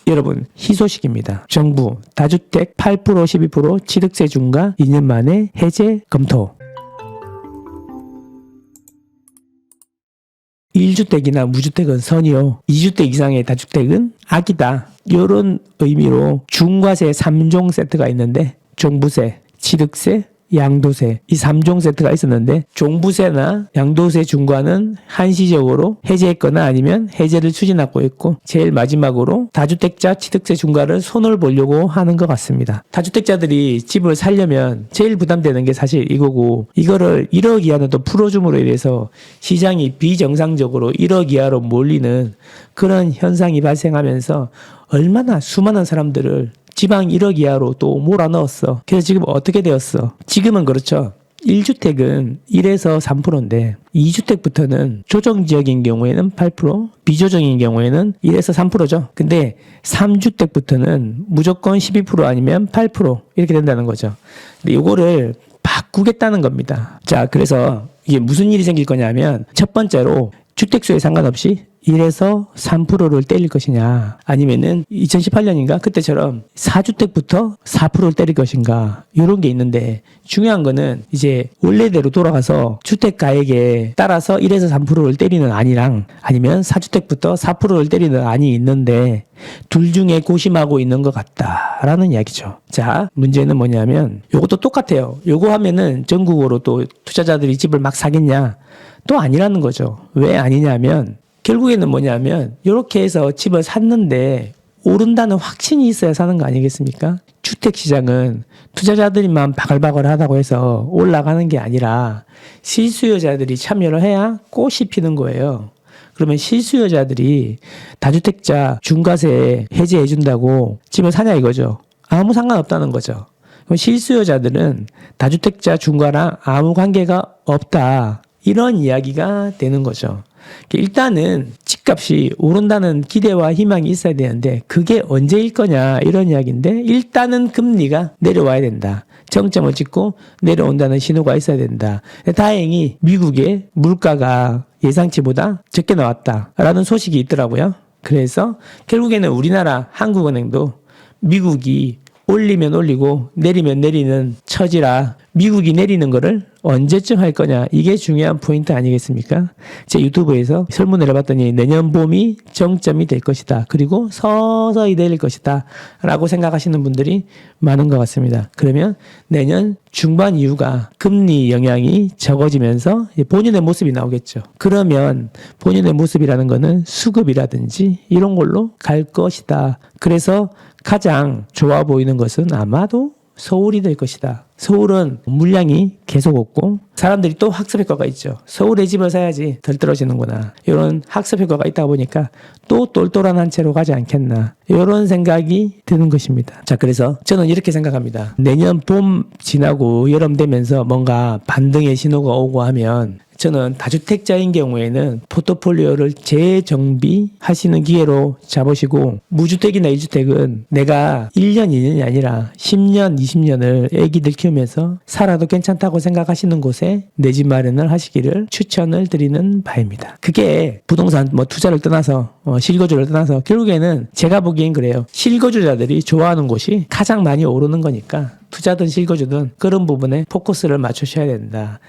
여러분, 희소식입니다. 정부 다주택 8% 12% 취득세 중과 2년 만에 해제 검토. 1주택이나 무주택은 선이요, 2주택 이상의 다주택은 악이다. 이런 의미로 중과세 3종 세트가 있는데, 종부세, 취득세, 양도세, 이 3종 세트가 있었는데, 종부세나 양도세 중과는 한시적으로 해제했거나 아니면 해제를 추진하고 있고, 제일 마지막으로 다주택자 취득세 중과를 손을 보려고 하는 것 같습니다. 다주택자들이 집을 살려면 제일 부담되는 게 사실 이거고, 이거를 1억 이하는 또 풀어줌으로 인해서 시장이 비정상적으로 1억 이하로 몰리는 그런 현상이 발생하면서 얼마나 수많은 사람들을 지방 1억 이하로 또 몰아넣었어. 그래서 지금 어떻게 되었어? 지금은 그렇죠. 1주택은 1에서 3%인데 2주택부터는 조정지역인 경우에는 8%, 비조정인 경우에는 1에서 3%죠. 근데 3주택부터는 무조건 12% 아니면 8% 이렇게 된다는 거죠. 근데 이거를 바꾸겠다는 겁니다. 자, 그래서 이게 무슨 일이 생길 거냐면, 첫 번째로 주택수에 상관없이 1에서 3%를 때릴 것이냐, 아니면은 2018년인가 그때처럼 4주택부터 4%를 때릴 것인가, 이런 게 있는데, 중요한 거는 이제 원래대로 돌아가서 주택가액에 따라서 1에서 3%를 때리는 안이랑 아니면 4주택부터 4%를 때리는 안이 있는데, 둘 중에 고심하고 있는 것 같다라는 이야기죠. 자, 문제는 뭐냐면 요것도 똑같아요. 요거 하면은 전국으로 또 투자자들이 집을 막 사겠냐? 또 아니라는 거죠. 왜 아니냐면, 결국에는 뭐냐면, 이렇게 해서 집을 샀는데 오른다는 확신이 있어야 사는 거 아니겠습니까? 주택시장은 투자자들만 바글바글 하다고 해서 올라가는 게 아니라 실수요자들이 참여를 해야 꽃이 피는 거예요. 그러면 실수요자들이 다주택자 중과세 해제해준다고 집을 사냐 이거죠. 아무 상관없다는 거죠. 그럼 실수요자들은 다주택자 중과랑 아무 관계가 없다, 이런 이야기가 되는 거죠. 일단은 집값이 오른다는 기대와 희망이 있어야 되는데, 그게 언제일 거냐, 이런 이야기인데, 일단은 금리가 내려와야 된다. 정점을 찍고 내려온다는 신호가 있어야 된다. 다행히 미국의 물가가 예상치보다 적게 나왔다라는 소식이 있더라고요. 그래서 결국에는 우리나라 한국은행도 미국이 올리면 올리고 내리면 내리는 처지라, 미국이 내리는 거를 언제쯤 할 거냐, 이게 중요한 포인트 아니겠습니까? 제 유튜브에서 설문을 해봤더니 내년 봄이 정점이 될 것이다, 그리고 서서히 내릴 것이다 라고 생각하시는 분들이 많은 것 같습니다. 그러면 내년 중반 이후가 금리 영향이 적어지면서 본인의 모습이 나오겠죠. 그러면 본인의 모습이라는 거는 수급이라든지 이런 걸로 갈 것이다. 그래서 가장 좋아 보이는 것은 아마도 서울이 될 것이다. 서울은 물량이 계속 없고 사람들이 또 학습 효과가 있죠. 서울에 집을 사야지 덜 떨어지는구나, 이런 학습 효과가 있다 보니까 또 똘똘한 한 채로 가지 않겠나, 이런 생각이 드는 것입니다. 자, 그래서 저는 이렇게 생각합니다. 내년 봄 지나고 여름 되면서 뭔가 반등의 신호가 오고 하면, 저는 다주택자인 경우에는 포트폴리오를 재정비하시는 기회로 잡으시고, 무주택이나 1주택은 내가 1년, 2년이 아니라 10년, 20년을 애기들 키우면서 살아도 괜찮다고 생각하시는 곳에 내 집 마련을 하시기를 추천을 드리는 바입니다. 그게 부동산 투자를 떠나서 실거주를 떠나서 결국에는 제가 보기엔 그래요. 실거주자들이 좋아하는 곳이 가장 많이 오르는 거니까 투자든 실거주든 그런 부분에 포커스를 맞추셔야 된다.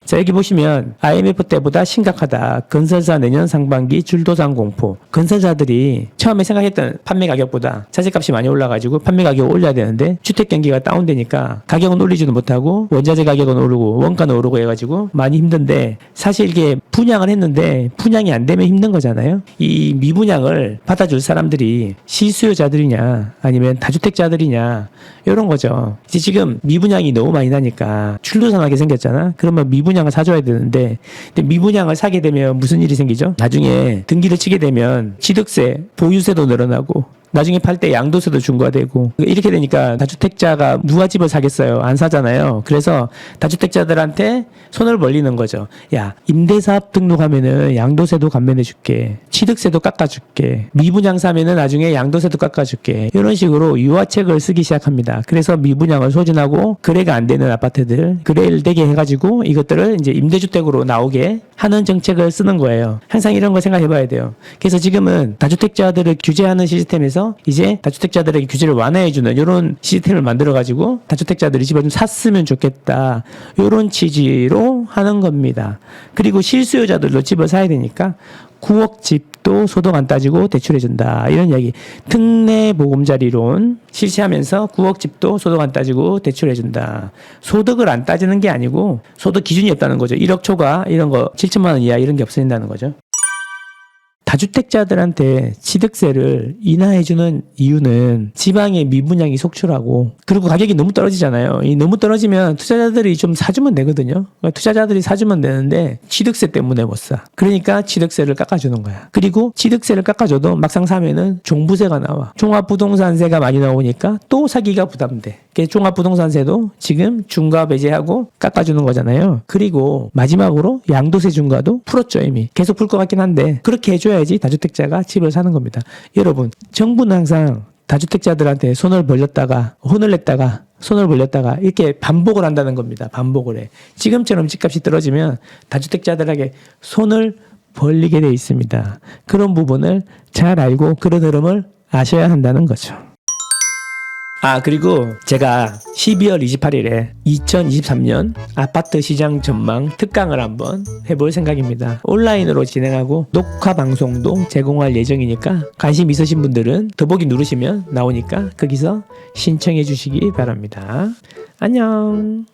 자, 여기 보시면 IMF 때보다 심각하다. 건설사 내년 상반기 줄도장 공포. 건설사들이 처음에 생각했던 판매 가격보다 자재값이 많이 올라가지고 판매 가격을 올려야 되는데, 주택 경기가 다운되니까 가격은 올리지도 못하고 원자재 가격은 오르고 원가는 오르고 해가지고 많이 힘든데, 사실 이게 분양을 했는데 분양이 안 되면 힘든 거잖아요. 이 미분양을 받아줄 사람들이 실수요자들이냐 아니면 다주택자들이냐, 이런 거죠. 이제 지금 미분양이 너무 많이 나니까 줄도산하게 생겼잖아. 그러면 미분양을 사줘야 되는데, 근데 미분양을 사게 되면 무슨 일이 생기죠? 나중에 등기를 치게 되면 취득세, 보유세도 늘어나고 나중에 팔 때 양도세도 중과되고, 이렇게 되니까 다주택자가 누가 집을 사겠어요? 안 사잖아요. 그래서 다주택자들한테 손을 벌리는 거죠. 야, 임대사업 등록하면은 양도세도 감면해 줄게, 취득세도 깎아줄게. 미분양 사면은 나중에 양도세도 깎아줄게. 이런 식으로 유화책을 쓰기 시작합니다. 그래서 미분양을 소진하고 거래가 안 되는 아파트들 거래를 되게 해가지고 이것들을 이제 임대주택으로 나오게 하는 정책을 쓰는 거예요. 항상 이런 거 생각해봐야 돼요. 그래서 지금은 다주택자들을 규제하는 시스템에서 이제 다주택자들에게 규제를 완화해주는 이런 시스템을 만들어가지고 다주택자들이 집을 좀 샀으면 좋겠다. 이런 취지로 하는 겁니다. 그리고 실수요자들도 집을 사야 되니까 9억 집도 소득 안 따지고 대출해준다. 이런 이야기. 특례보금자리론 실시하면서 9억 집도 소득 안 따지고 대출해준다. 소득을 안 따지는 게 아니고 소득 기준이 없다는 거죠. 1억 초과 이런 거 7천만 원 이하 이런 게 없어진다는 거죠. 다주택자들한테 취득세를 인하해주는 이유는 지방의 미분양이 속출하고 그리고 가격이 너무 떨어지잖아요. 이 너무 떨어지면 투자자들이 좀 사주면 되거든요. 그러니까 투자자들이 사주면 되는데 취득세 때문에 못 사. 그러니까 취득세를 깎아주는 거야. 그리고 취득세를 깎아줘도 막상 사면은 종부세가 나와. 종합부동산세가 많이 나오니까 또 사기가 부담돼. 그래서 종합부동산세도 지금 중과 배제하고 깎아주는 거잖아요. 그리고 마지막으로 양도세 중과도 풀었죠 이미. 계속 풀 것 같긴 한데 그렇게 해줘야지 다주택자가 집을 사는 겁니다. 여러분 정부는 항상 다주택자들한테 손을 벌렸다가 혼을 냈다가 손을 벌렸다가 이렇게 반복을 한다는 겁니다. 반복을 해. 지금처럼 집값이 떨어지면 다주택자들에게 손을 벌리게 돼 있습니다. 그런 부분을 잘 알고 그런 흐름을 아셔야 한다는 거죠. 그리고 제가 12월 28일에 2023년 아파트 시장 전망 특강을 한번 해볼 생각입니다. 온라인으로 진행하고 녹화 방송도 제공할 예정이니까 관심 있으신 분들은 더보기 누르시면 나오니까 거기서 신청해 주시기 바랍니다. 안녕.